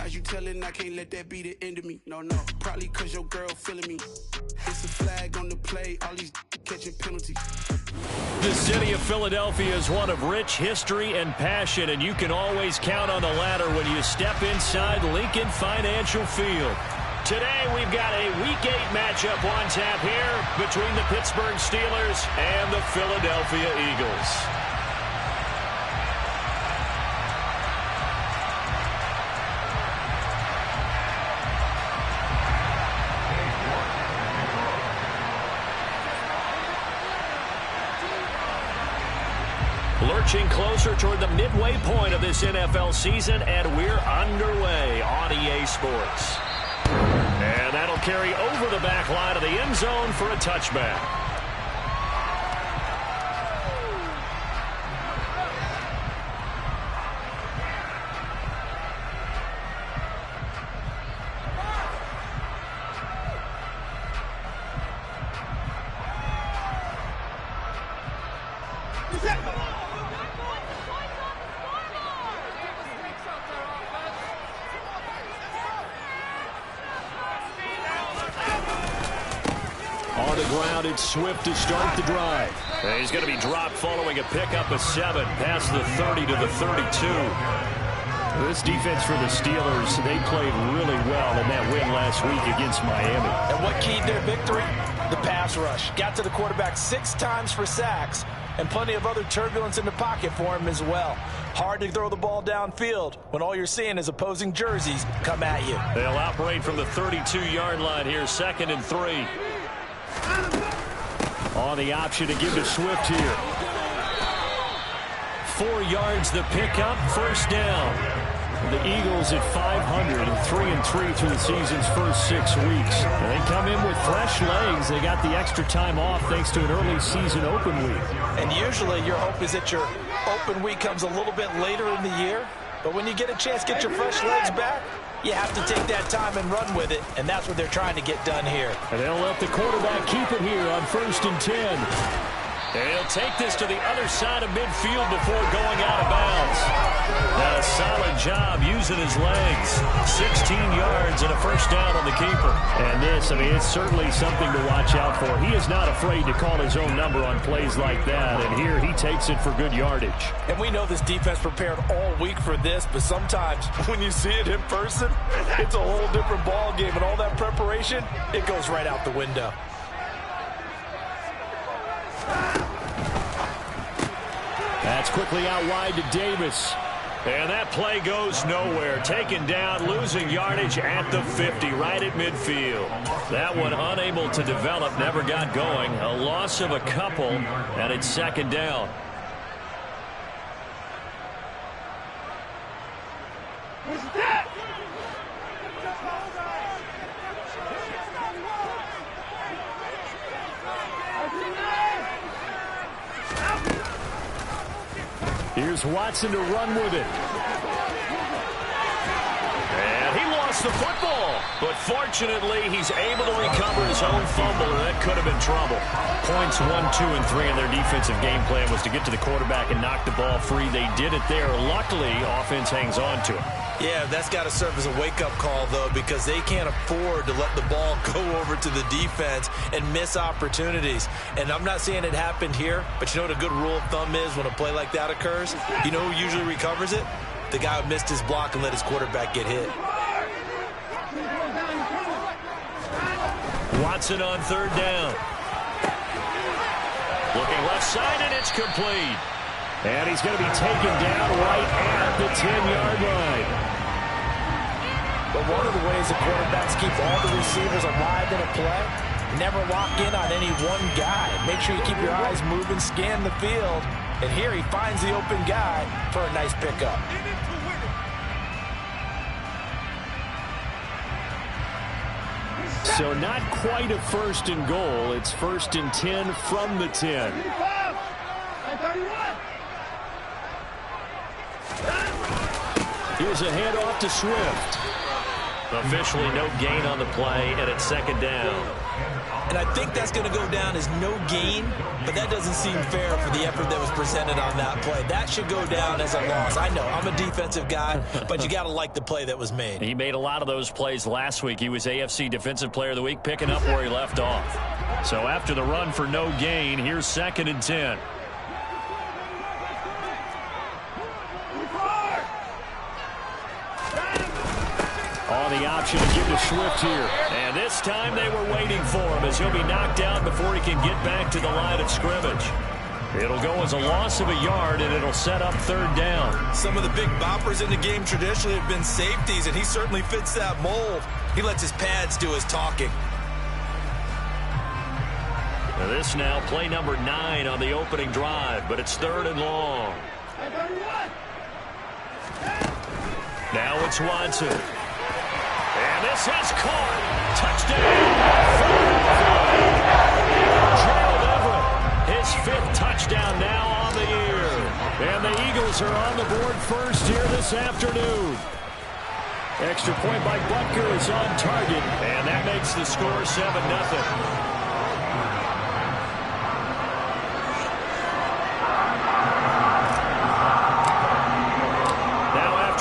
Lies you telling, I can't let that be the end of me. No, probably cause your girl feeling me. It's a flag on the play, all these catching penalties. The city of Philadelphia is one of rich history and passion, and you can always count on the latter when you step inside Lincoln Financial Field. Today we've got a Week 8 matchup on tap here between the Pittsburgh Steelers and the Philadelphia Eagles. Lurching closer toward the midway point of this NFL season, and we're underway on EA Sports. And that'll carry over the back line of the end zone for a touchback. On the ground, it's Swift to start the drive. And he's going to be dropped following a pickup of 7 past the 30 to the 32. This defense for the Steelers, they played really well in that win last week against Miami. And what keyed their victory? The pass rush. Got to the quarterback 6 times for sacks, and plenty of other turbulence in the pocket for him as well. Hard to throw the ball downfield when all you're seeing is opposing jerseys come at you. They'll operate from the 32-yard line here, 2nd and 3. On the option to give to Swift here. 4 yards the pickup, 1st down. The Eagles at 500, 3-3 through the season's first 6 weeks. And they come in with fresh legs. They got the extra time off thanks to an early season open week. And usually your hope is that your open week comes a little bit later in the year. But when you get a chance to get your fresh legs back, you have to take that time and run with it, and that's what they're trying to get done here. And they'll let the quarterback keep it here on 1st and 10. And he'll take this to the other side of midfield before going out of bounds. And a solid job using his legs. 16 yards and a 1st down on the keeper. And this, I mean, it's certainly something to watch out for. He is not afraid to call his own number on plays like that. And here he takes it for good yardage. And we know this defense prepared all week for this, but sometimes when you see it in person, it's a whole different ball game. And all that preparation, it goes right out the window. That's quickly out wide to Davis. And that play goes nowhere. Taken down, losing yardage at the 50, right at midfield. That one unable to develop, never got going. A loss of a couple, and it's 2nd down. Here's Watson to run with it. And he lost the football. But fortunately, he's able to recover his own fumble, and that could have been trouble. Points 1, 2, and 3 in their defensive game plan was to get to the quarterback and knock the ball free. They did it there. Luckily, offense hangs on to it. Yeah, that's got to serve as a wake-up call, though, because they can't afford to let the ball go over to the defense and miss opportunities. And I'm not saying it happened here, but you know what a good rule of thumb is when a play like that occurs? You know who usually recovers it? The guy who missed his block and let his quarterback get hit. Watson on 3rd down. Looking left side, and it's complete. And he's going to be taken down right at the 10-yard line. But one of the ways the quarterbacks keep all the receivers alive in a play, never lock in on any one guy. Make sure you keep your eyes moving, scan the field. And here he finds the open guy for a nice pickup. So not quite a 1st and goal. It's 1st and 10 from the 10. Here's a handoff to Swift. Officially no gain on the play, and it's second down. And I think that's going to go down as no gain, but that doesn't seem fair for the effort that was presented on that play. That should go down as a loss. I know, I'm a defensive guy, but you got to like the play that was made. He made a lot of those plays last week. He was AFC Defensive Player of the Week, picking up where he left off. So after the run for no gain, here's 2nd and 10. On the option to give to Swift here. And this time they were waiting for him as he'll be knocked down before he can get back to the line of scrimmage. It'll go as a loss of a yard, and it'll set up 3rd down. Some of the big boppers in the game traditionally have been safeties, and he certainly fits that mold. He lets his pads do his talking. Now this now play number 9 on the opening drive, but it's 3rd and long. Now it's Watson. And this is caught. Touchdown. Gerald Everett, his 5th touchdown now on the year. And the Eagles are on the board first here this afternoon. Extra point by Butker is on target, and that makes the score 7-0.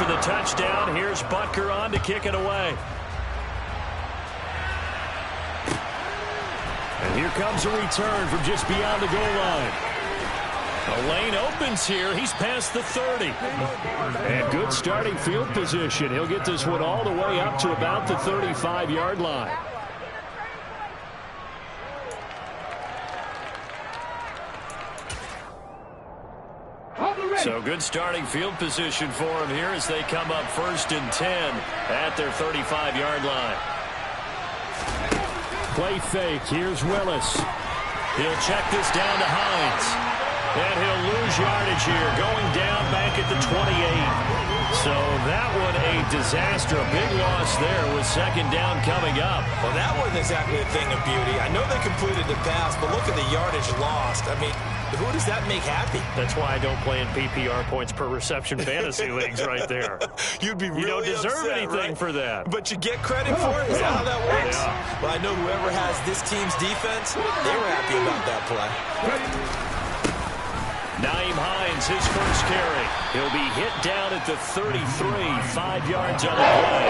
The touchdown. Here's Butker on to kick it away. And here comes a return from just beyond the goal line. The lane opens here. He's past the 30. And good starting field position. He'll get this one all the way up to about the 35-yard line. So good starting field position for him here as they come up 1st and 10 at their 35-yard line. Play fake. Here's Willis. He'll check this down to Hines. And he'll lose yardage here, going down back at the 28. So that one a disaster. A big loss there with 2nd down coming up. Well, that wasn't exactly a thing of beauty. I know they completed the pass, but look at the yardage lost. I mean, who does that make happy? That's why I don't play in PPR points per reception fantasy leagues right there. You'd be really You don't deserve upset, anything right? for that. But you get credit for it? Is that how that works? Yeah. Well, I know whoever has this team's defense, they were happy about that play. Naeem Hines, his first carry. He'll be hit down at the 33, 5 yards on the play.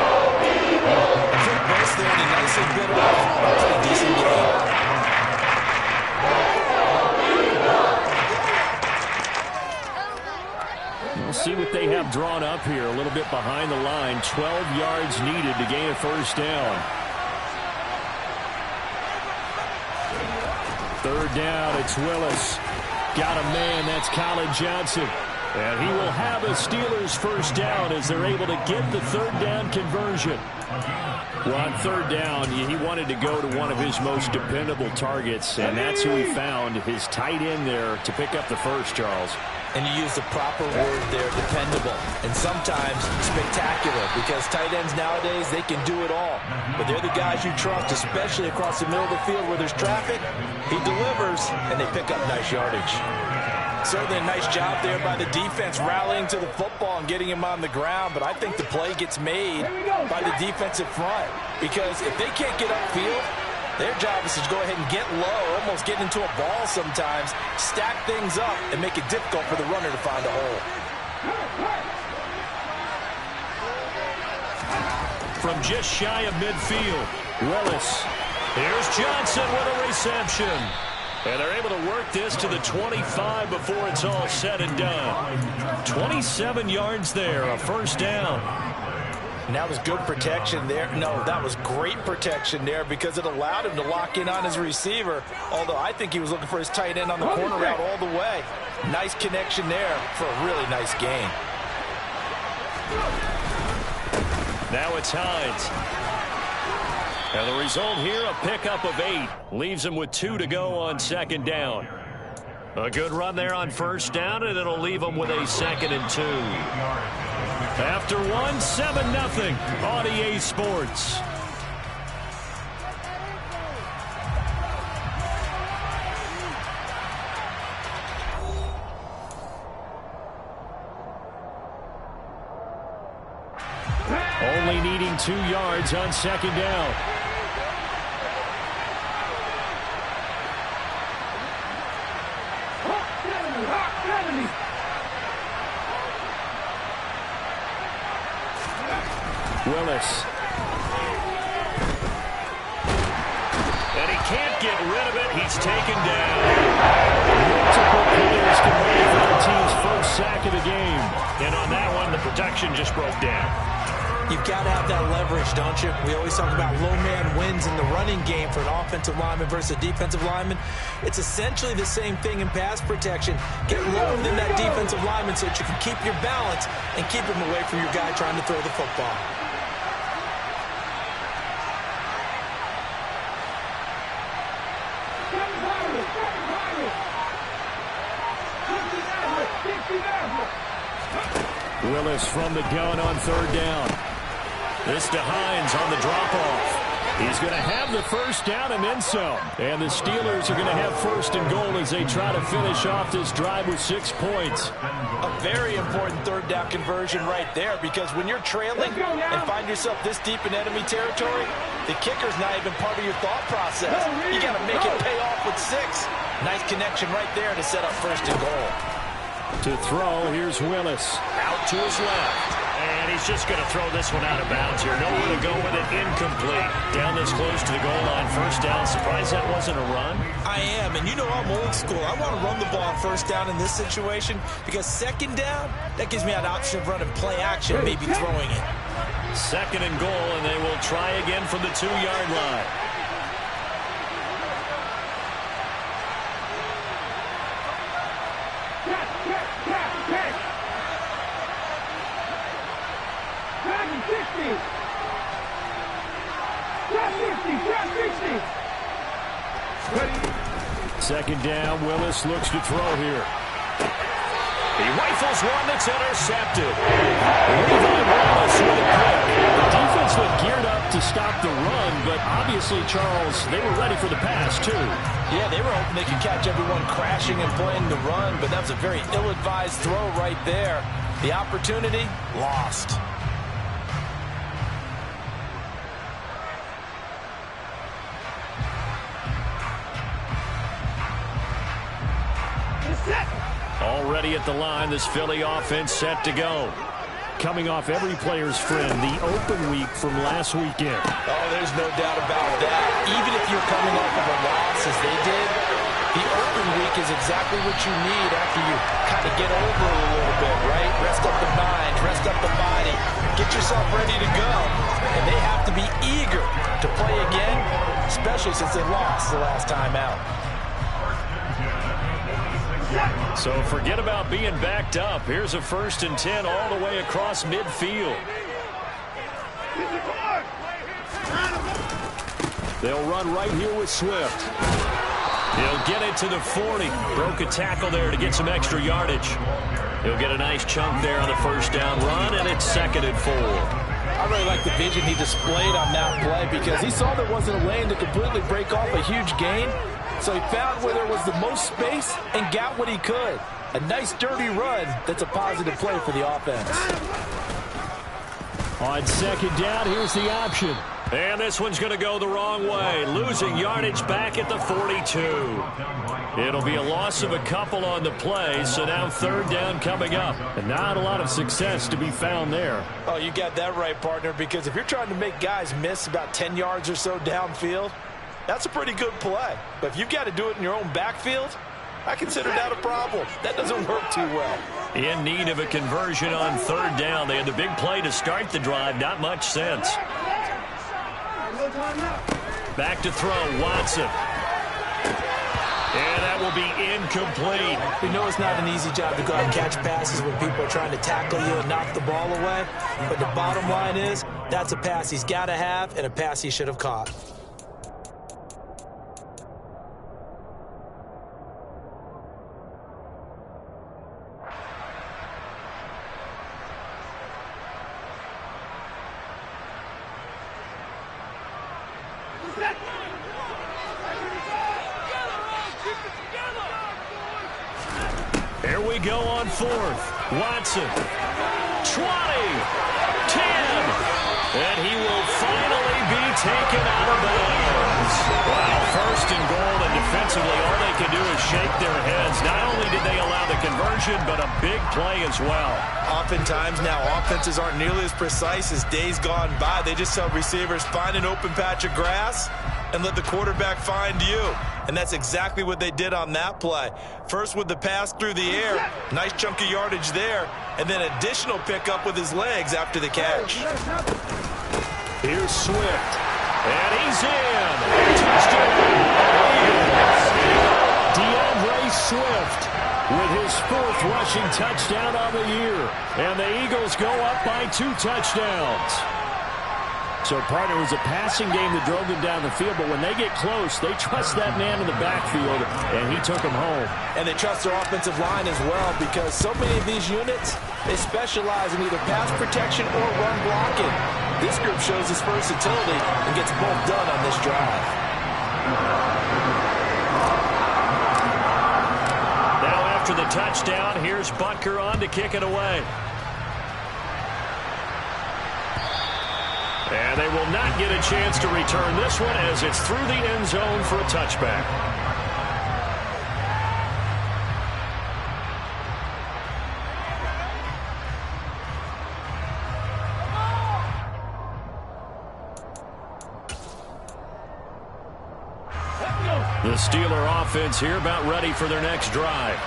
Quick burst there and he nicely bit off. Pretty decent game. We'll see what they have drawn up here. A little bit behind the line. 12 yards needed to gain a 1st down. 3rd down, it's Willis. Got a man, that's Colin Johnson. And he will have a Steelers 1st down as they're able to get the 3rd down conversion. Well, on 3rd down, he wanted to go to one of his most dependable targets, and that's who he found, his tight end there, to pick up the first, Charles. And you use the proper word there, dependable. And sometimes spectacular, because tight ends nowadays, they can do it all. But they're the guys you trust, especially across the middle of the field where there's traffic. He delivers, and they pick up nice yardage. Certainly a nice job there by the defense rallying to the football and getting him on the ground. But I think the play gets made by the defensive front, because if they can't get upfield, their job is to go ahead and get low, almost get into a ball sometimes, stack things up, and make it difficult for the runner to find a hole. From just shy of midfield, Willis. Here's Johnson with a reception. And they're able to work this to the 25 before it's all said and done. 27 yards there, a 1st down. And that was good protection there. No, that was great protection there because it allowed him to lock in on his receiver, although I think he was looking for his tight end on the corner route all the way. Nice connection there for a really nice gain. Now it's Hines. And the result here, a pickup of 8. Leaves him with 2 to go on 2nd down. A good run there on 1st down, and it'll leave him with a 2nd and 2. After 1, 7-0 on EA Sports. Only only needing 2 yards on second down. Willis. And he can't get rid of it. He's taken down. Multiple players can for their team's first sack of the game. And on that one, the protection just broke down. You've got to have that leverage, don't you? We always talk about low man wins in the running game for an offensive lineman versus a defensive lineman. It's essentially the same thing in pass protection. Get lower than that defensive lineman so that you can keep your balance and keep him away from your guy trying to throw the football. Willis from the gun on third down. This to Hines on the drop-off. He's going to have the first down and then some. And the Steelers are going to have first and goal as they try to finish off this drive with 6 points. A very important third down conversion right there, because when you're trailing and find yourself this deep in enemy territory, the kicker's not even part of your thought process. You got to make it pay off with 6. Nice connection right there to set up first and goal. To throw, here's Willis. Out to his left. And he's just going to throw this one out of bounds here. Nowhere to go with it. Incomplete. Down this close to the goal line. First down. Surprised that wasn't a run. I am. And you know I'm old school. I want to run the ball on first down in this situation, because second down, that gives me an option of running play action, maybe throwing it. Second and goal, and they will try again from the 2-yard line. Second down, Willis looks to throw here. He rifles one that's intercepted. Levi Wallace with a pick. The defense looked geared up to stop the run, but obviously, Charles, they were ready for the pass, too. Yeah, they were hoping they could catch everyone crashing and playing the run, but that was a very ill-advised throw right there. The opportunity, lost. Already at the line, this Philly offense set to go. Coming off every player's friend, the open week from last weekend. Oh, there's no doubt about that. Even if you're coming off of a loss as they did, the open week is exactly what you need after you kind of get over it a little bit, right? Rest up the mind, rest up the body, get yourself ready to go. And they have to be eager to play again, especially since they lost the last time out. So forget about being backed up. Here's a 1st and 10 all the way across midfield. They'll run right here with Swift. He'll get it to the 40. Broke a tackle there to get some extra yardage. He'll get a nice chunk there on the first down run, and it's 2nd and 4. I really like the vision he displayed on that play, because he saw there wasn't a lane to completely break off a huge gain. So he found where there was the most space and got what he could. A nice dirty run that's a positive play for the offense. On second down, here's the option. And this one's going to go the wrong way. Losing yardage back at the 42. It'll be a loss of a couple on the play, so now 3rd down coming up. And not a lot of success to be found there. Oh, you got that right, partner, because if you're trying to make guys miss about 10 yards or so downfield, that's a pretty good play. But if you've got to do it in your own backfield, I consider that a problem. That doesn't work too well. In need of a conversion on 3rd down. They had the big play to start the drive. Not much sense. Back to throw, Watson. And that will be incomplete. We know it's not an easy job to go out and catch passes when people are trying to tackle you and knock the ball away. But the bottom line is, that's a pass he's got to have and a pass he should have caught. Here we go on 4th. Watson. 20. 10. And he will finally be taken out of bounds. Wow, first and goal, and defensively all they can do is shake their heads. Not only did they allow the conversion, but a big play as well. Oftentimes now, offenses aren't nearly as precise as days gone by. They just tell receivers, find an open patch of grass and let the quarterback find you. And that's exactly what they did on that play. First with the pass through the air, nice chunk of yardage there, and then additional pickup with his legs after the catch. Here's Swift, and he's in. Touchdown, DeAndre Swift with his 4th rushing touchdown on the year. And the Eagles go up by 2 touchdowns. So, partner, it was a passing game that drove them down the field, but when they get close, they trust that man in the backfield, and he took them home. And they trust their offensive line as well, because so many of these units, they specialize in either pass protection or run blocking. This group shows its versatility and gets both done on this drive. Now, after the touchdown, here's Butker on to kick it away. And they will not get a chance to return this one as it's through the end zone for a touchback. The Steeler offense here about ready for their next drive.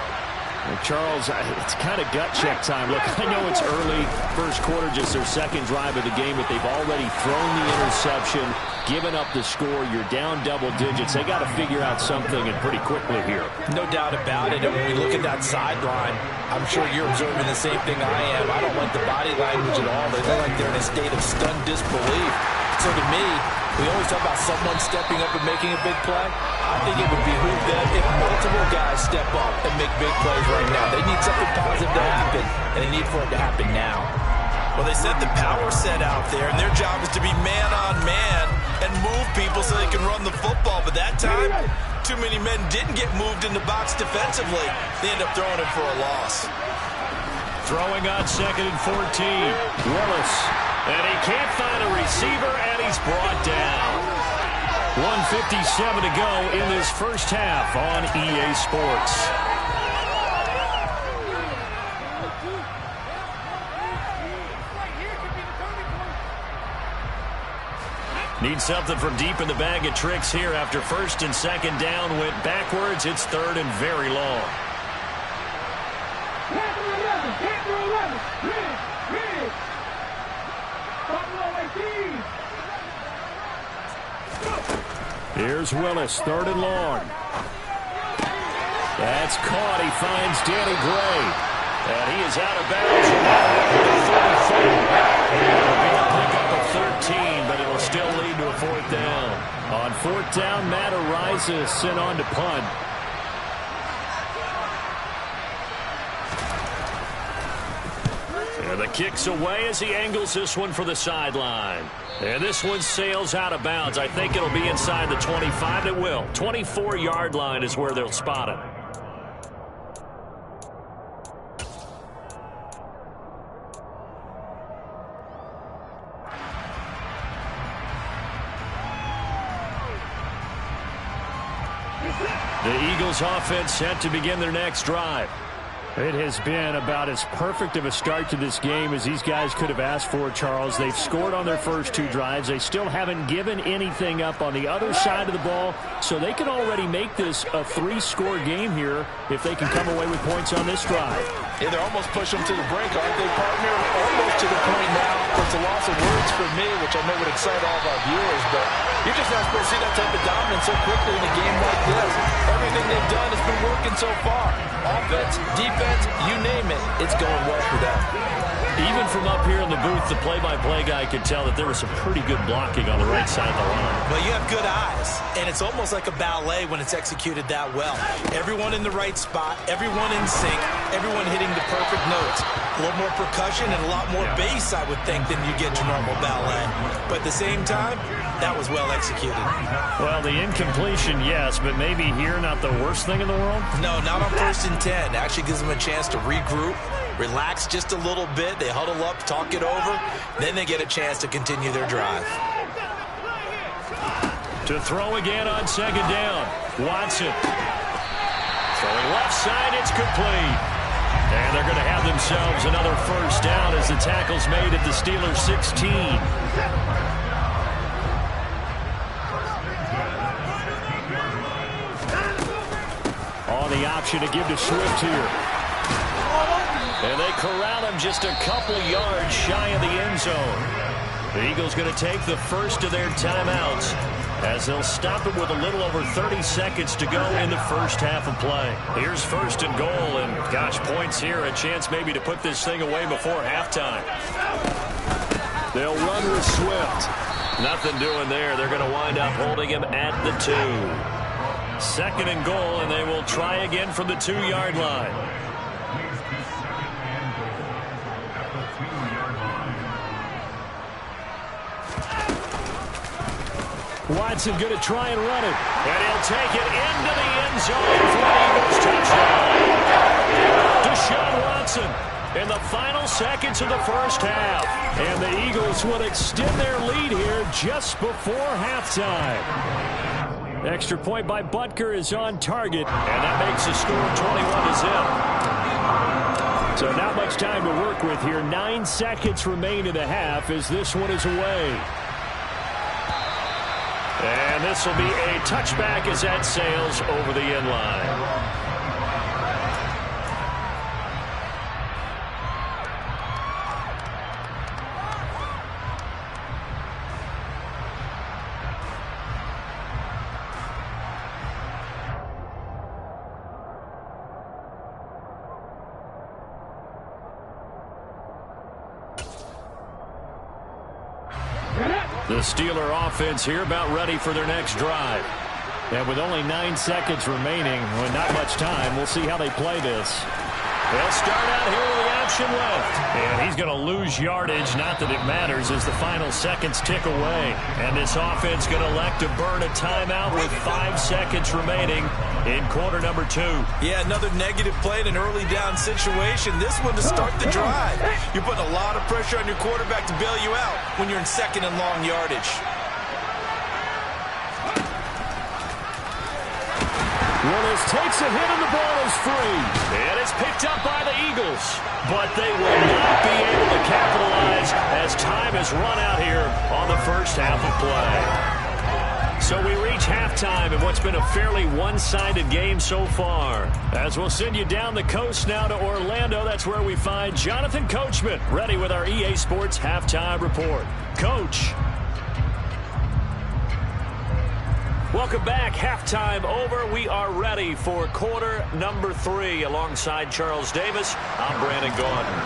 Well, Charles, it's kind of gut check time. Look, I know it's early, first quarter, just their second drive of the game, but they've already thrown the interception, given up the score. You're down double digits. They got to figure out something, and pretty quickly here. No doubt about it. And when we look at that sideline, I'm sure you're observing the same thing I am. I don't like the body language at all. They look like they're in a state of stunned disbelief. So to me, we always talk about someone stepping up and making a big play. I think it would behoove them if multiple guys step up and make big plays right now. They need something positive to happen, and they need for it to happen now. Well, they set the power set out there, and their job is to be man-on-man and move people so they can run the football. But that time, too many men didn't get moved in the box defensively. They end up throwing it for a loss. Throwing on 2nd and 14. Willis. And he can't find a receiver, and he's brought down. 1:57 to go in this first half on EA Sports. Need something from deep in the bag of tricks here after 1st and 2nd down. Went backwards. It's 3rd and very long. Here's Willis, 3rd and long. That's caught. He finds Danny Gray. And he is out of bounds. It'll be a pickup of 13, but it'll still lead to a 4th down. On 4th down, Matt Ariza is sent on to punt. And the kick's away as he angles this one for the sideline. And this one sails out of bounds. I think it'll be inside the 25. It will. 24-yard line is where they'll spot it. The Eagles offense set to begin their next drive. It has been about as perfect of a start to this game as these guys could have asked for, Charles. They've scored on their first 2 drives. They still haven't given anything up on the other side of the ball, so they can already make this a 3-score game here if they can come away with points on this drive. Yeah, they're almost pushing them to the brink, aren't they, partner? Almost to the point now. It's a loss of words for me, which I know would excite all of our viewers, but you're just not supposed to see that type of dominance so quickly in a game like this. Everything they've done has been working so far. Offense, defense, you name it, it's going well for them. Even from up here in the booth, the play-by-play guy could tell that there was some pretty good blocking on the right side of the line. Well, you have good eyes, and it's almost like a ballet when it's executed that well. Everyone in the right spot, everyone in sync, everyone hitting the perfect notes. A little more percussion and a lot more bass, I would think, than you get to normal ballet. But at the same time, that was well executed. Well, the incompletion, yes, but maybe here not the worst thing in the world? No, not on 1st and 10. Actually gives them a chance to regroup, relax just a little bit. They huddle up, talk it over. Then they get a chance to continue their drive. To throw again on second down. Watson. Throwing left side, it's complete. And they're going to have themselves another first down as the tackle's made at the Steelers' 16. On the option to give to Swift here. And they corral him just a couple yards shy of the end zone. The Eagles going to take the first of their timeouts as they'll stop him with a little over 30 seconds to go in the first half of play. Here's first and goal, and gosh, points here, a chance maybe to put this thing away before halftime. They'll run with Swift. Nothing doing there. They're going to wind up holding him at the 2. Second and goal, and they will try again from the 2-yard line. Watson going to try and run it. And he'll take it into the end zone for an Eagles touchdown. Deshaun Watson in the final seconds of the first half. And the Eagles will extend their lead here just before halftime. Extra point by Butker is on target. And that makes the score 21-0. So not much time to work with here. 9 seconds remain in the half as this one is away. And this will be a touchback as that sails over the end line. The Steeler offense here about ready for their next drive. And with only 9 seconds remaining, with not much time, we'll see how they play this. They'll start out here with the option left. And he's going to lose yardage, not that it matters, as the final seconds tick away. And this offense going to elect to burn a timeout with 5 seconds remaining in quarter number 2. Yeah, another negative play in an early down situation. This one to start the drive. You're putting a lot of pressure on your quarterback to bail you out when you're in second and long yardage. Willis takes a hit and the ball is free. And it's picked up by the Eagles. But they will not be able to capitalize as time has run out here on the first half of play. So we reach halftime in what's been a fairly one-sided game so far. As we'll send you down the coast now to Orlando, that's where we find Jonathan Coachman, ready with our EA Sports Halftime Report. Coach. Welcome back. Halftime over. We are ready for quarter number 3. Alongside Charles Davis, I'm Brandon Gaudin.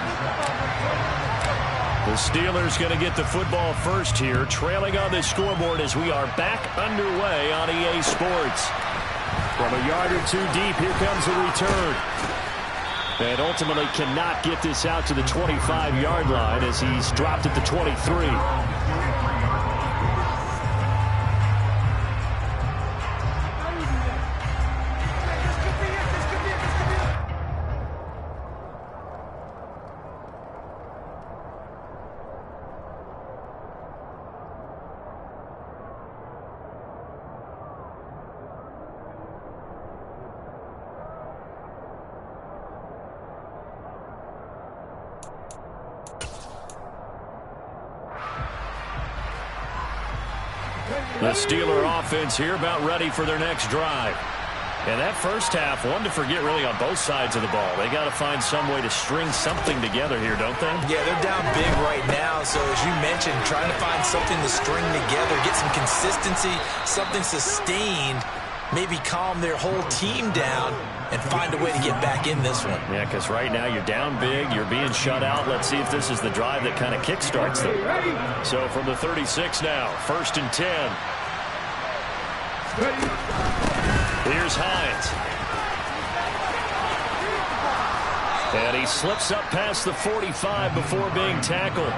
The Steelers going to get the football first here, trailing on the scoreboard as we are back underway on EA Sports. From a yard or 2 deep, here comes a return. And ultimately cannot get this out to the 25-yard line as he's dropped at the 23. The Steeler offense here about ready for their next drive. And that first half, one to forget really on both sides of the ball. They got to find some way to string something together here, don't they? Yeah, they're down big right now. So as you mentioned, trying to find something to string together, get some consistency, something sustained, maybe calm their whole team down and find a way to get back in this one. Yeah, because right now you're down big, you're being shut out. Let's see if this is the drive that kind of kickstarts them. So from the 36 now, 1st and 10. Here's Hines. And he slips up past the 45 before being tackled.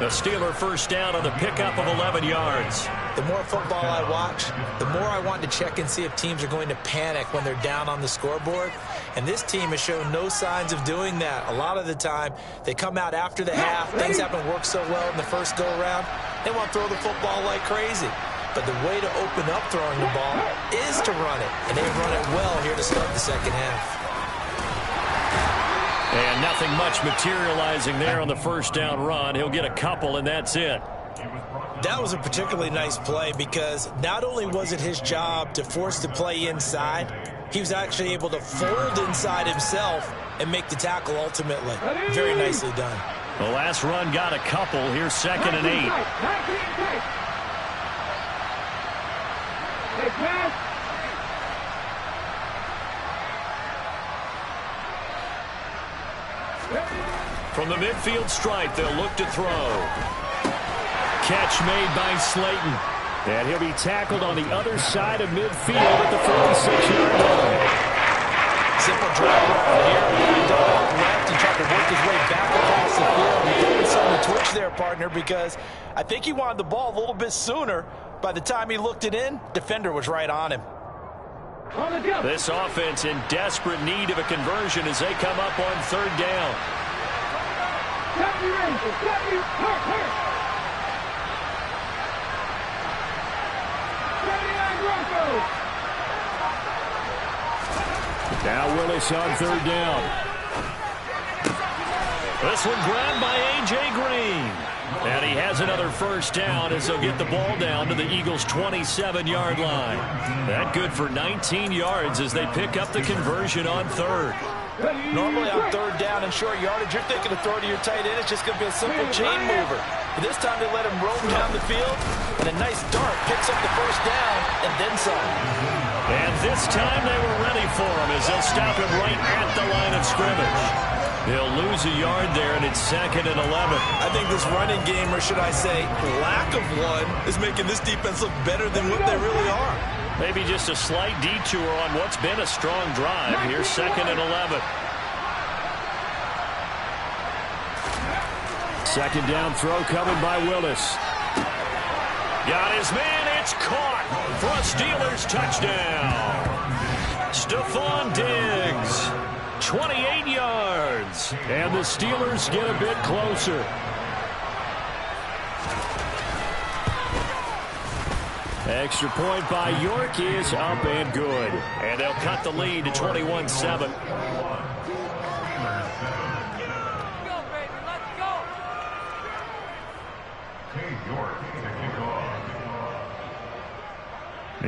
The Steeler first down on the pickup of 11 yards. The more football I watch, the more I want to check and see if teams are going to panic when they're down on the scoreboard. And this team has shown no signs of doing that. A lot of the time, they come out after the half. Things haven't worked so well in the first go-around. They want to throw the football like crazy. But the way to open up throwing the ball is to run it. And they've run it well here to start the second half. And nothing much materializing there on the first down run. He'll get a couple, and that's it. That was a particularly nice play because not only was it his job to force the play inside, he was actually able to fold inside himself and make the tackle ultimately. Very nicely done. The last run got a couple. Here's 2nd and 8. From the midfield stripe, they'll look to throw. Catch made by Slayton. And he'll be tackled on the other side of midfield at the 46-yard line. Simple drag route here. He out left and tried to work his way back across the field. He didn't send the twitch there, partner, because I think he wanted the ball a little bit sooner. By the time he looked it in, defender was right on him. This offense in desperate need of a conversion as they come up on 3rd down. Now Willis on 3rd down. This one grabbed by A.J. Green. And he has another first down as they'll get the ball down to the Eagles' 27-yard line. That good for 19 yards as they pick up the conversion on 3rd. Normally on 3rd down and short yardage, you're thinking of throw to your tight end. It's just going to be a simple chain mover. But this time they let him roam down the field, and a nice dart picks up the first down and then some. And this time they were ready for him as they'll stop him right at the line of scrimmage. They'll lose a yard there, and it's 2nd and 11. I think this running game, or should I say lack of one, is making this defense look better than what they really are. Maybe just a slight detour on what's been a strong drive. Here's 2nd and 11. 2nd down throw coming by Willis. Got his man. It's caught for a Steelers touchdown. Stephon Diggs, 28 yards. And the Steelers get a bit closer. Extra point by York is up and good. And they'll cut the lead to 21-7.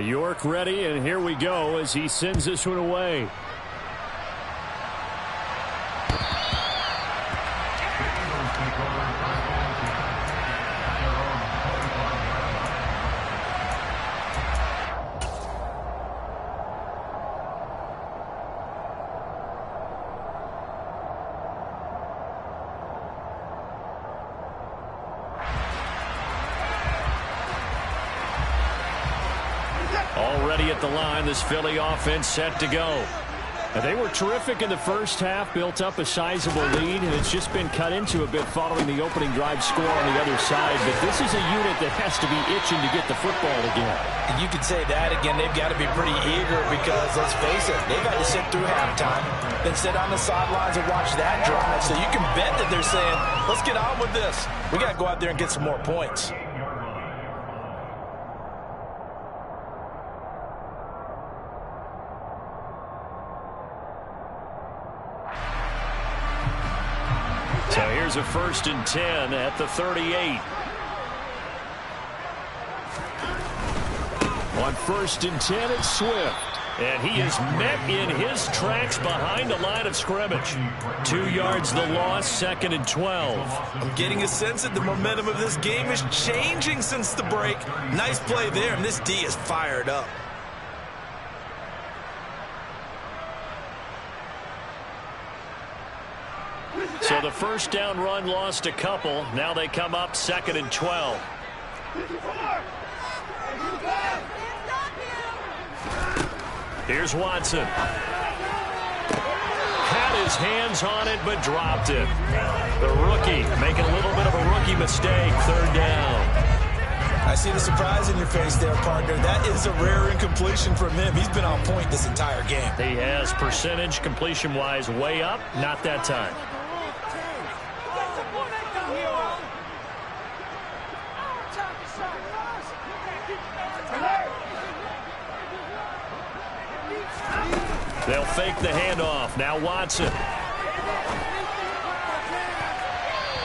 York ready, and here we go as he sends this one away. Already at the line, this Philly offense set to go. And they were terrific in the first half, built up a sizable lead, and it's just been cut into a bit following the opening drive score on the other side. But this is a unit that has to be itching to get the football again. And you could say that again. They've got to be pretty eager because, let's face it, they've had to sit through halftime, then sit on the sidelines and watch that drive. So you can bet that they're saying, let's get on with this. We got to go out there and get some more points. So here's a 1st and 10 at the 38. On 1st and 10, it's Swift. And he is met in his tracks behind the line of scrimmage. 2 yards the loss, 2nd and 12. I'm getting a sense that the momentum of this game is changing since the break. Nice play there, and this D is fired up. So the first down run lost a couple. Now they come up 2nd and 12. Here's Watson. Has got his hands on it but dropped it. The rookie making a little bit of a rookie mistake, third down. I see the surprise in your face there, partner. That is a rare incompletion from him. He's been on point this entire game. He has percentage completion-wise way up, not that time. They'll fake the handoff. Now Watson.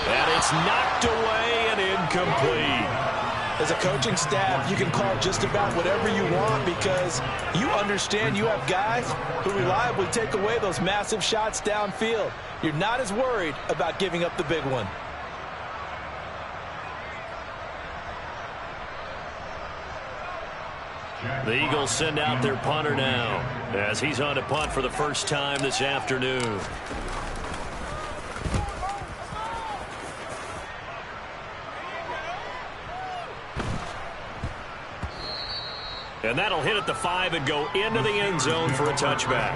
And it's knocked away and incomplete. As a coaching staff, you can call just about whatever you want because you understand you have guys who reliably take away those massive shots downfield. You're not as worried about giving up the big one. The Eagles send out their punter now as he's on to punt for the first time this afternoon. And that'll hit at the 5 and go into the end zone for a touchback.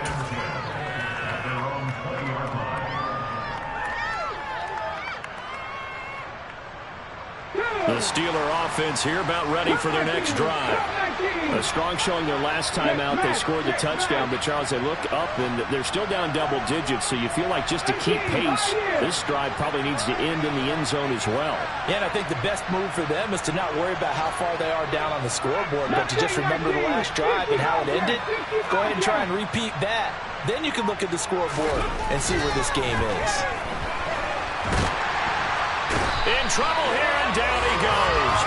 The Steeler offense here about ready for their next drive. A strong showing their last time out. They scored the touchdown, but Charles, they look up and they're still down double digits, so you feel like just to keep pace, this drive probably needs to end in the end zone as well. Yeah, and I think the best move for them is to not worry about how far they are down on the scoreboard, but to just remember the last drive and how it ended. Go ahead and try and repeat that. Then you can look at the scoreboard and see where this game is. In trouble here, and down he goes.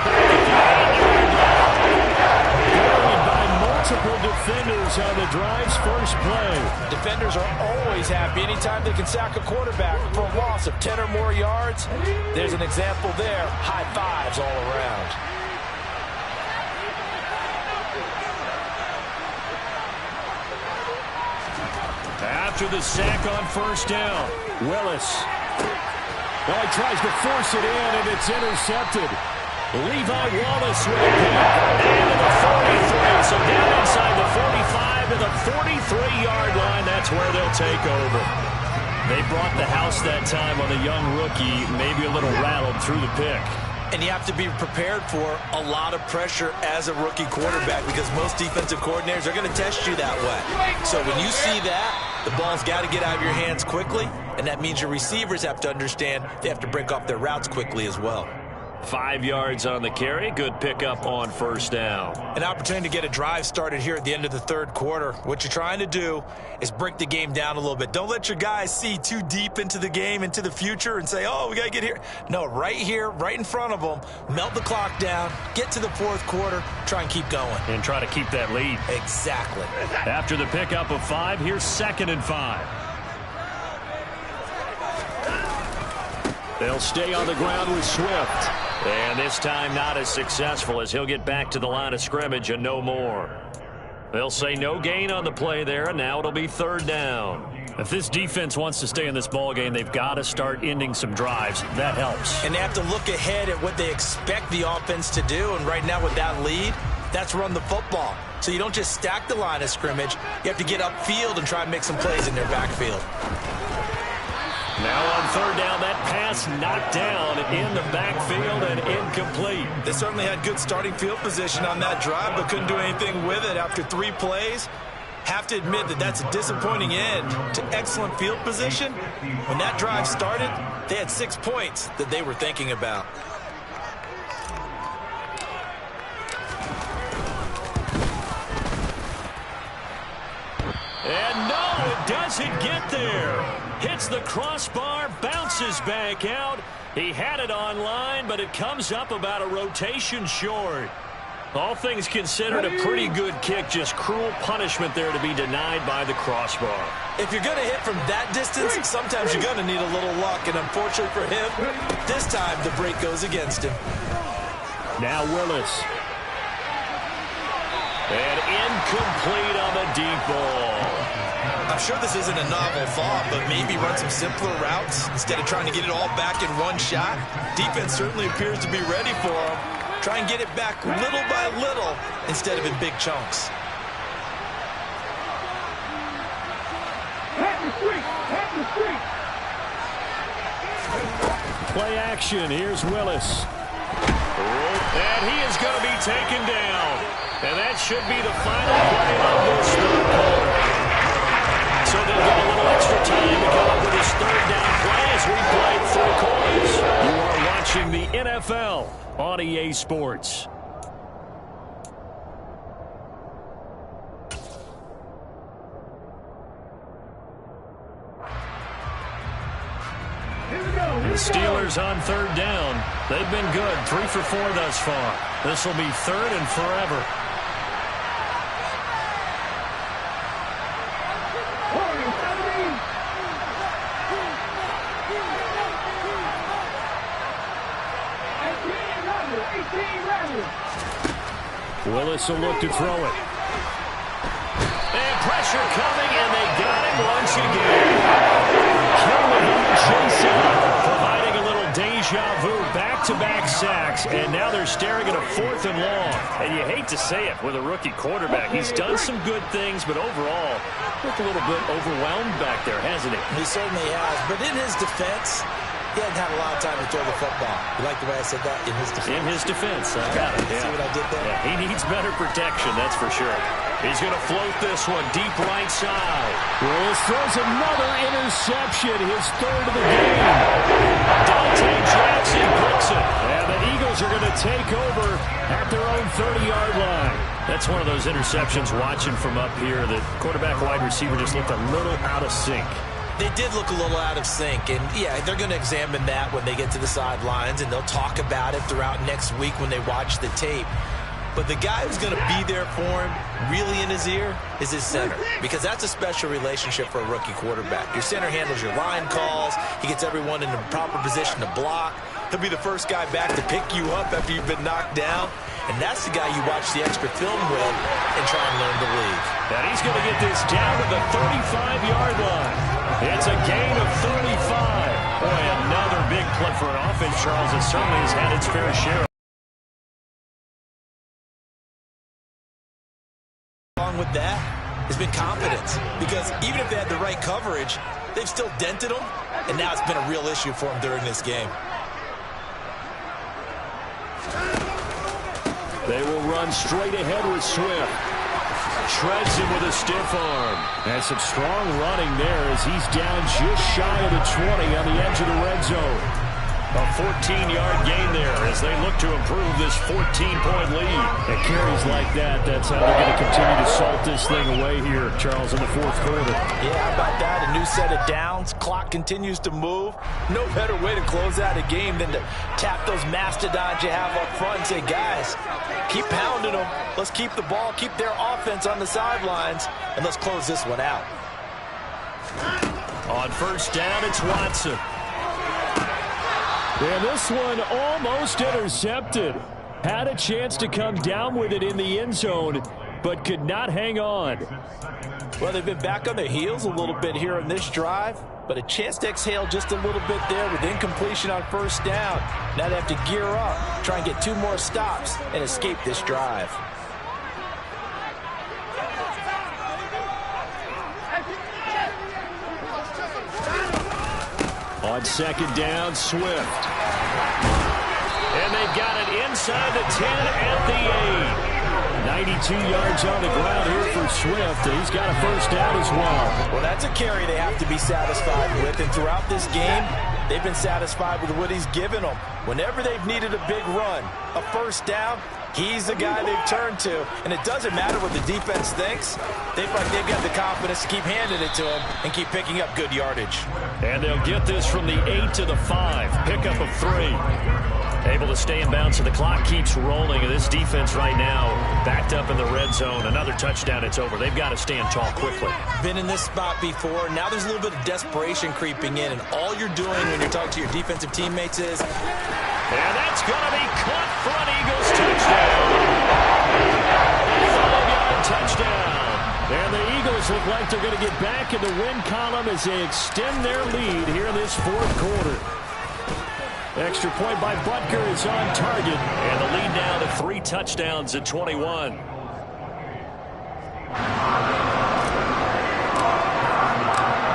Carried by multiple defenders on the drive's first play. Defenders are always happy anytime they can sack a quarterback for a loss of 10 or more yards. There's an example there. High fives all around. After the sack on first down, Willis. Well, he tries to force it in, and it's intercepted. Levi Wallace with a pick. And to the 43. So down inside the 45 to the 43-yard line. That's where they'll take over. They brought the house that time on the young rookie, maybe a little rattled through the pick. And you have to be prepared for a lot of pressure as a rookie quarterback because most defensive coordinators are going to test you that way. So when you see that, the ball's got to get out of your hands quickly, and that means your receivers have to understand they have to break off their routes quickly as well. 5 yards on the carry. Good pickup on first down. An opportunity to get a drive started here at the end of the third quarter. What you're trying to do is break the game down a little bit. Don't let your guys see too deep into the game, into the future, and say, oh, we got to get here. No, right here, right in front of them, melt the clock down, get to the fourth quarter, try and keep going. And try to keep that lead. Exactly. After the pickup of 5, here's 2nd and 5. They'll stay on the ground with Swift. And this time not as successful as he'll get back to the line of scrimmage and no more. They'll say no gain on the play there, and now it'll be 3rd down. If this defense wants to stay in this ballgame, they've got to start ending some drives. That helps. And they have to look ahead at what they expect the offense to do. And right now with that lead, that's run the football. So you don't just stack the line of scrimmage. You have to get upfield and try and make some plays in their backfield. Now on 3rd down, that pass knocked down in the backfield and incomplete. They certainly had good starting field position on that drive, but couldn't do anything with it after 3 plays. Have to admit that that's a disappointing end to excellent field position. When that drive started, they had 6 points that they were thinking about. And no, it doesn't get there. Hits the crossbar, bounces back out. He had it on line, but it comes up about a rotation short. All things considered, a pretty good kick. Just cruel punishment there to be denied by the crossbar. If you're going to hit from that distance, sometimes you're going to need a little luck. And unfortunately for him, this time the break goes against him. Now Willis. And incomplete on the deep ball. I'm sure this isn't a novel thought, but maybe run some simpler routes instead of trying to get it all back in one shot. Defense certainly appears to be ready for him. Try and get it back little by little instead of in big chunks. play action. Here's Willis. And he is going to be taken down. And that should be the final play of this third quarter. So they'll get a little extra time to come up with his third down play as we play 3 quarters. You are watching the NFL on EA Sports. The Steelers on third down. They've been good, 3 for 4 thus far. This will be third and forever. Willis will look to throw it. And pressure coming, and they got him once again. Chasing, providing a little deja vu, back-to-back sacks, and now they're staring at a 4th and long. And you hate to say it with a rookie quarterback. He's done some good things, but overall, looked a little bit overwhelmed back there, hasn't he? He certainly has, but in his defense, he hadn't had a lot of time to throw the football. You like the way I said that? In his defense. In his defense. I got it. Yeah. See what I did there? Yeah, he needs better protection, that's for sure. He's going to float this one deep right side. Willis throws another interception, his 3rd of the game. Dante Jackson picks it. And the Eagles are going to take over at their own 30-yard line. That's one of those interceptions watching from up here. The quarterback wide receiver just looked a little out of sync. They did look a little out of sync, and yeah, they're going to examine that when they get to the sidelines, and they'll talk about it throughout next week when they watch the tape. But the guy who's going to be there for him, really in his ear, is his center, because that's a special relationship for a rookie quarterback. Your center handles your line calls. He gets everyone in the proper position to block. He'll be the first guy back to pick you up after you've been knocked down. And that's the guy you watch the extra film with and try and learn the league. And he's going to get this down to the 35-yard line. It's a gain of 35. Boy, another big play for an offense, Charles, that certainly has had its fair share. Along with that has been confidence, because even if they had the right coverage, they've still dented them, and now it's been a real issue for them during this game. They will run straight ahead with Swift. Shreds him with a stiff arm. And some strong running there as he's down just shy of the 20 on the edge of the red zone. A 14-yard gain there as they look to improve this 14-point lead. It carries like that. That's how they're going to continue to salt this thing away here, Charles, in the 4th quarter. Yeah, how about that? A new set of downs. Clock continues to move. No better way to close out a game than to tap those mastodons you have up front and say, guys, keep pounding them. Let's keep the ball, keep their offense on the sidelines, and let's close this one out. On first down, it's Watson. And this one almost intercepted. Had a chance to come down with it in the end zone, but could not hang on. Well, they've been back on their heels a little bit here in this drive, but a chance to exhale just a little bit there with incompletion on first down. Now they have to gear up, try and get 2 more stops, and escape this drive. On second down, Swift. And they've got it inside the 10 at the 8. 92 yards on the ground here for Swift. He's got a first down as well. Well, that's a carry they have to be satisfied with. And throughout this game, they've been satisfied with what he's given them. Whenever they've needed a big run, a first down, he's the guy they've turned to. And it doesn't matter what the defense thinks. They've got the confidence to keep handing it to him and keep picking up good yardage. And they'll get this from the 8 to the 5. Pickup of 3. Able to stay in bounds, so the clock keeps rolling. And this defense right now backed up in the red zone. Another touchdown, it's over. They've got to stand tall quickly. Been in this spot before. Now there's a little bit of desperation creeping in. And all you're doing when you're talking to your defensive teammates is... And that's going to be caught for an Eagles touchdown. 5-yard touchdown. And the Eagles look like they're going to get back in the win column as they extend their lead here in this 4th quarter. Extra point by Butker is on target. And the lead now to 3 touchdowns at 21.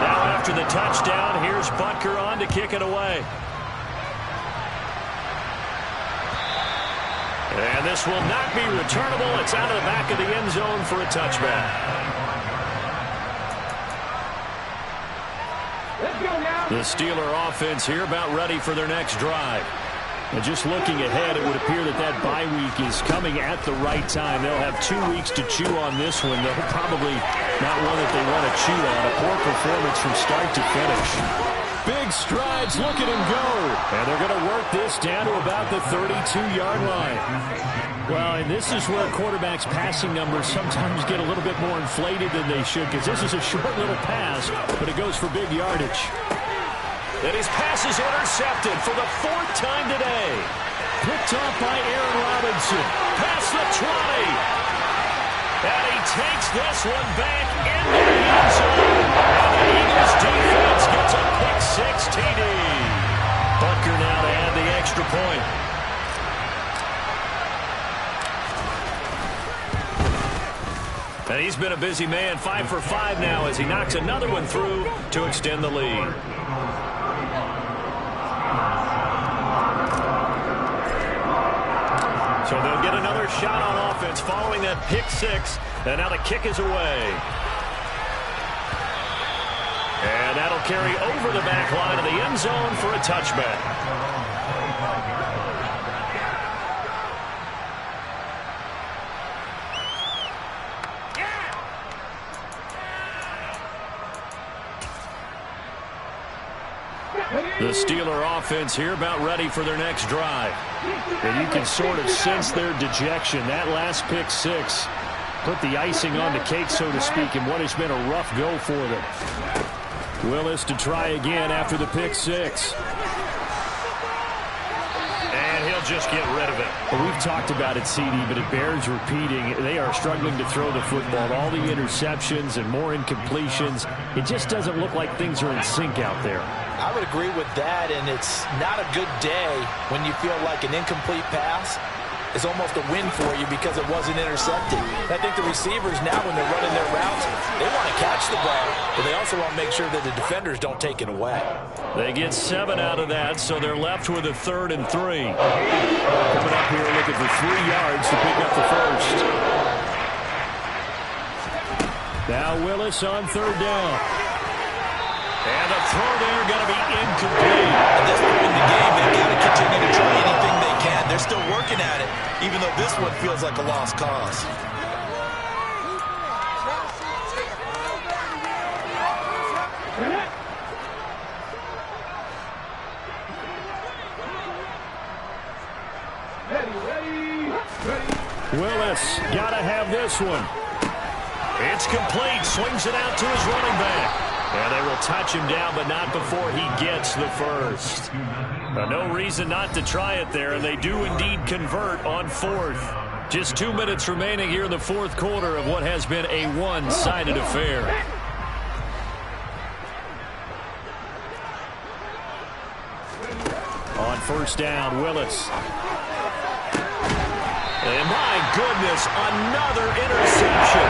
Now after the touchdown, here's Butker on to kick it away. this will not be returnable. It's out of the back of the end zone for a touchback. The Steeler offense here about ready for their next drive. And just looking ahead, it would appear that that bye week is coming at the right time. They'll have 2 weeks to chew on this one. They'll probably not one that they want to chew on. A poor performance from start to finish. Big strides. Look at him go. And they're going to work this down to about the 32-yard line. Well, and this is where quarterbacks' passing numbers sometimes get a little bit more inflated than they should, because this is a short little pass, but it goes for big yardage. And his pass is intercepted for the 4th time today. Picked off by Aaron Robinson. Past the 20. And he takes this one back into the end zone. And the Eagles defense gets a pick-6 TD. Bucker now to add the extra point. And he's been a busy man. 5 for 5 now as he knocks another one through to extend the lead. So they'll get another shot on offense following that pick-6. And now the kick is away. And that'll carry over the back line of the end zone for a touchback. The Steeler offense here about ready for their next drive. And you can sort of sense their dejection. That last pick-6 put the icing on the cake, so to speak, in what has been a rough go for them. Willis to try again after the pick-6. And he'll just get rid of it. Well, we've talked about it, CD, but it bears repeating. They are struggling to throw the football. All the interceptions and more incompletions. It just doesn't look like things are in sync out there. I would agree with that, and it's not a good day when you feel like an incomplete pass is almost a win for you because it wasn't intercepted. I think the receivers now, when they're running their routes, they want to catch the ball, but they also want to make sure that the defenders don't take it away. They get 7 out of that, so they're left with a 3rd and 3. Coming up here looking for 3 yards to pick up the first. Now Willis on 3rd down. And the throw there going to be incomplete. At this point in the game, they've got to continue to try anything they can. They're still working at it, even though this one feels like a lost cause. Willis got to have this one. It's complete. Swings it out to his running back. And they will touch him down, but not before he gets the first. No reason not to try it there, and they do indeed convert on 4th. Just 2 minutes remaining here in the 4th quarter of what has been a one-sided affair. On 1st down, Willis. And my goodness, another interception.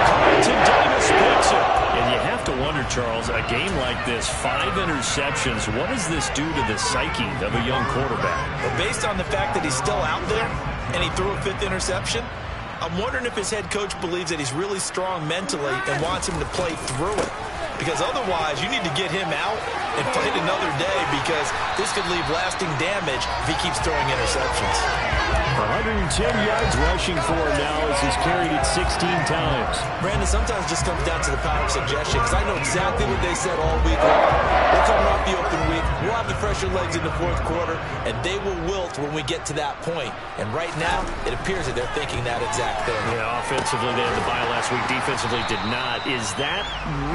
Carlton Davis picks it. And you have to wonder, Charles, a game like this, 5 interceptions, what does this do to the psyche of a young quarterback? Well, based on the fact that he's still out there and he threw a 5th interception, I'm wondering if his head coach believes that he's really strong mentally and wants him to play through it. Because otherwise, you need to get him out and play another day, because this could leave lasting damage if he keeps throwing interceptions. 110 yards rushing for him now as he's carried it 16 times. Brandon, sometimes it just comes down to the power of suggestion, because I know exactly what they said all week long. We're coming off the open week. We'll have the fresher legs in the 4th quarter, and they will wilt when we get to that point. And right now, it appears that they're thinking that exact thing. Yeah, offensively, they had the bye last week. Defensively, did not. Is that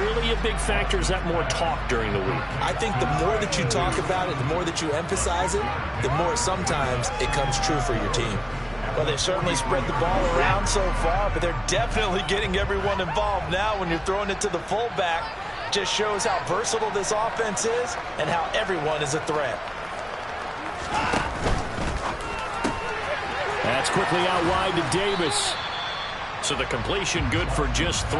really a big factor? Is that more talk during the week? I think the more that you talk about it, the more that you emphasize it, the more sometimes it comes true for your team. Well, they've certainly spread the ball around so far, but they're definitely getting everyone involved now when you're throwing it to the fullback. Just shows how versatile this offense is and how everyone is a threat. That's quickly out wide to Davis. So the completion good for just 3.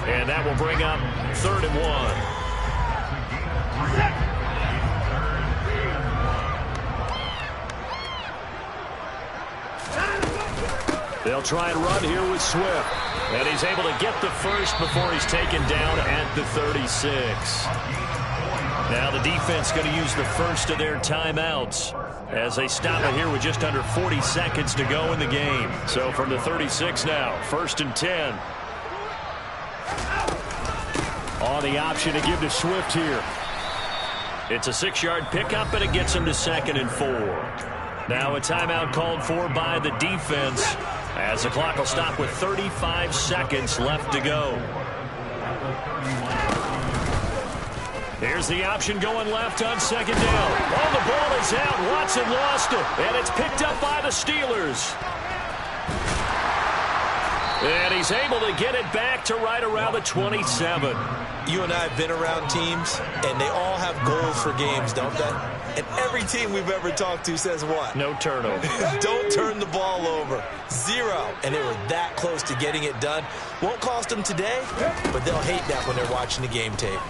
And that will bring up 3rd and 1. They'll try and run here with Swift. And he's able to get the first before he's taken down at the 36. Now the defense going to use the first of their timeouts as they stop it here with just under 40 seconds to go in the game. So from the 36 now, 1st and 10. On the option to give to Swift here. It's a 6-yard pickup, and it gets him to 2nd and 4. Now a timeout called for by the defense as the clock will stop with 35 seconds left to go. Here's the option going left on 2nd down. Oh, the ball is out. Watson lost it, and it's picked up by the Steelers. And he's able to get it back to right around the 27. You and I have been around teams, and they all have goals for games, don't they? And every team we've ever talked to says what? No turnover. Don't turn the ball over. 0. And they were that close to getting it done. Won't cost them today, but they'll hate that when they're watching the game tape.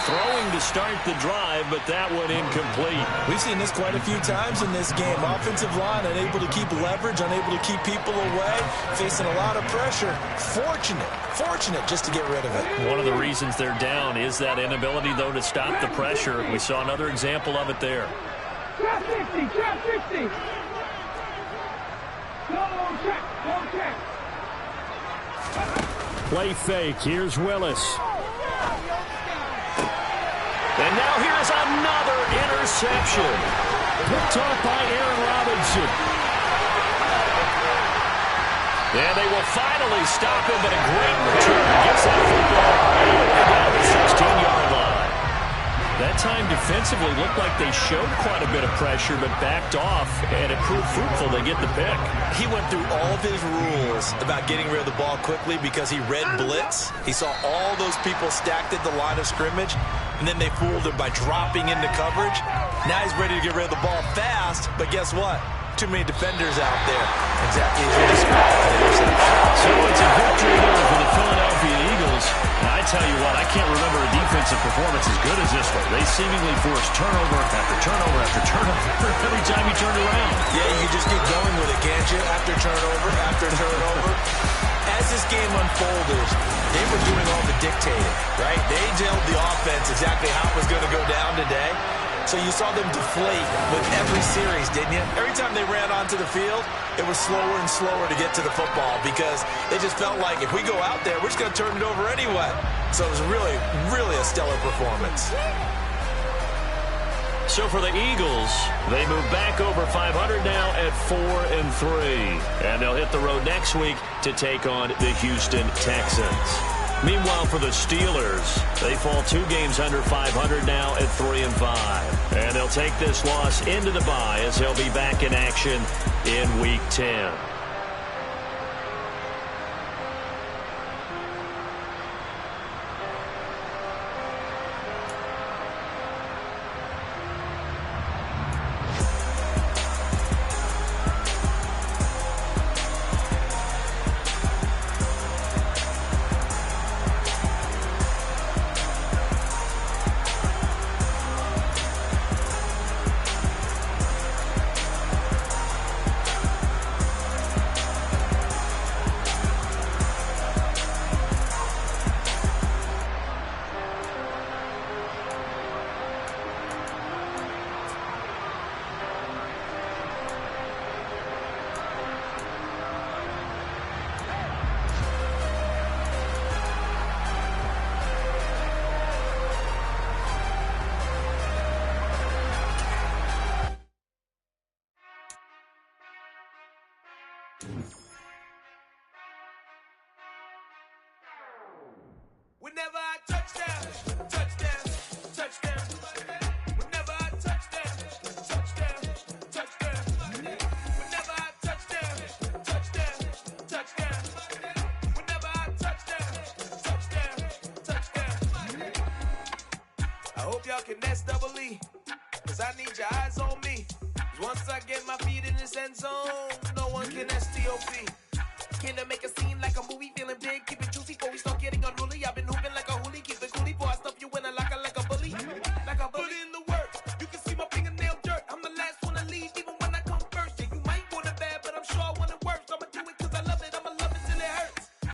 Throwing to start the drive, but that one incomplete. We've seen this quite a few times in this game. Offensive line unable to keep leverage, unable to keep people away, facing a lot of pressure. Fortunate just to get rid of it. One of the reasons they're down is that inability, though, to stop the pressure. We saw another example of it there. Trap 50, trap 50. Go check. Play fake. Here's Willis. And now here's another interception. Picked off by Aaron Robinson. And they will finally stop him, but a great return. Gets that football down the 16-yard line. That time defensively looked like they showed quite a bit of pressure, but backed off, and it proved fruitful to get the pick. He went through all of his rules about getting rid of the ball quickly because he read blitz. He saw all those people stacked at the line of scrimmage, and then they fooled him by dropping into coverage. Now he's ready to get rid of the ball fast, but guess what? Too many defenders out there. Exactly as you described. So it's a victory there for the Philadelphia Eagles. And I tell you what, I can't remember a defensive performance as good as this one. They seemingly forced turnover after turnover after turnover every time you turned around. Yeah, you just keep going with it, can't you? After turnover. As this game unfolded, they were doing all the dictating, right? They told the offense exactly how it was going to go down today. So you saw them deflate with every series, didn't you? Every time they ran onto the field, it was slower and slower to get to the football because it just felt like if we go out there, we're just going to turn it over anyway. So it was really a stellar performance. So for the Eagles, they move back over 500 now at 4-3. And they'll hit the road next week to take on the Houston Texans. Meanwhile, for the Steelers, they fall 2 games under 500 now at 3-5. And they'll take this loss into the bye as they'll be back in action in Week 10. Whenever I touchdown, touchdown, touchdown. Whenever I touchdown, touchdown, touchdown. Whenever I touchdown, touchdown, touchdown. Whenever I touchdown, touchdown. I hope y'all can nest double E, cause I need your eyes on me. Cause once I get my feet in this end zone, no one can STOP.